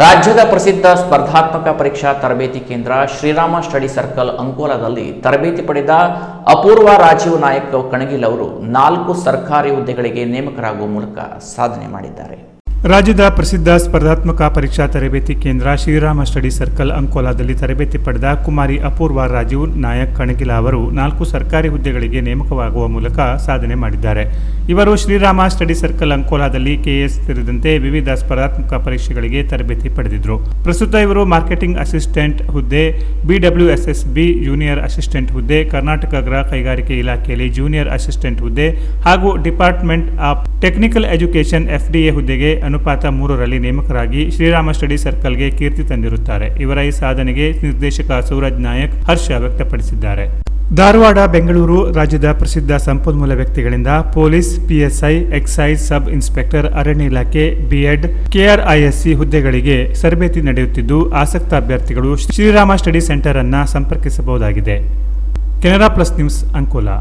ರಾಜ್ಯದ ಪ್ರಸಿದ್ಧ ಸ್ಪರ್ಧಾತ್ಮಕ ಪರೀಕ್ಷಾ ತರಬೇತಿ ಕೇಂದ್ರ ಶ್ರೀರಾಮ ಸ್ಟಡಿ ಸರ್ಕಲ್ ಅಂಕೋಲಾದಲ್ಲಿ ತರಬೇತಿ ಪಡೆದ ಅಪೂರ್ವ ರಾಜೀವ್ ನಾಯಕ್ ಕಣಗಿಲ್ ಅವರು 4 ಸರ್ಕಾರಿ ಹುದ್ದೆಗಳಿಗೆ ನೇಮಕರಾಗುವ ಮೂಲಕ ಸಾಧನೆ ಮಾಡಿದ್ದಾರೆ. ರಾಜ್ಯದ ಪ್ರಸಿದ್ಧ ಸ್ಪರ್ಧಾತ್ಮಕ ಪರೀಕ್ಷಾ ತರಬೇತಿ ಕೇಂದ್ರ ಶ್ರೀರಾಮ ಸ್ಟಡಿ ಸರ್ಕಲ್ ಅಂಕೋಲಾದಲ್ಲಿ ತರಬೇತಿ ಪಡೆದ ಕುಮಾರಿ ಅಪೂರ್ವ ರಾಜೀವ್ ನಾಯಕ್ ಕಣಗಿಲ ಅವರು 4 ಸರ್ಕಾರಿ ಹುದ್ದೆಗಳಿಗೆ ನೇಮಕವಾಗುವ ಮೂಲಕ ಸಾಧನೆ ಮಾಡಿದ್ದಾರೆ. ಇವರು ಶ್ರೀರಾಮ ಸ್ಟಡಿ ಸರ್ಕಲ್ ಅಂಕೋಲಾದಲ್ಲಿ ಕೆಎಎಸ್ ಸೇರಿದಂತೆ ವಿವಿಧ ಸ್ಪರ್ಧಾತ್ಮಕ ಪರೀಕ್ಷೆಗಳಿಗೆ ತರಬೇತಿ ಪಡೆದಿದ್ದರು. ಪ್ರಸ್ತುತ ಇವರು ಮಾರ್ಕೆಟಿಂಗ್ ಅಸಿಸ್ಟೆಂಟ್ ಹುದ್ದೆ, BWSSB ಜೂನಿಯರ್ ಅಸಿಸ್ಟೆಂಟ್ ಹುದ್ದೆ, ಕರ್ನಾಟಕ ಗೃಹ ಕೈಗಾರಿಕೆ ಇಲಾಖೆಯಲ್ಲಿ ಜೂನಿಯರ್ ಅಸಿಸ್ಟೆಂಟ್ ಹುದ್ದೆ ಹಾಗೂ department of technical education FDA ಹುದ್ದೆಗೆ ಅನುಪಾತ 3ರಲ್ಲಿ ನೇಮಕರಾಗಿ ಶ್ರೀರಾಮ ಸ್ಟಡಿ ಸರ್ಕಲ್ಗೆ ಕೀರ್ತಿ ತಂದಿರುತ್ತಾರೆ. ಇವರ ಈ ಸಾಧನೆಗೆ ನಿರ್ದೇಶಕ ಸೂರಜ್ ನಾಯಕ್ ಹರ್ಷ ವ್ಯಕ್ತಪಡಿಸಿದ್ದಾರೆ. ಧಾರವಾಡ, ಬೆಂಗಳೂರು ರಾಜ್ಯದ ಪ್ರಸಿದ್ಧ ಸಂಪನ್ಮೂಲ ವ್ಯಕ್ತಿಗಳಿಂದ police, PSI, exercise sub inspector, ಅರಣ್ಯ ಇಲಾಖೆ, B.Ed, KRISC ಹುದ್ದೆಗಳಿಗೆ ತರಬೇತಿ ನಡೆಯುತ್ತಿದ್ದು ಆಸಕ್ತ ಅಭ್ಯರ್ಥಿಗಳು ಶ್ರೀರಾಮ ಸ್ಟಡಿ ಸೆಂಟರ್ ಅನ್ನು ಸಂಪರ್ಕಿಸಬಹುದಾಗಿದೆ. Canara plus news Ankola.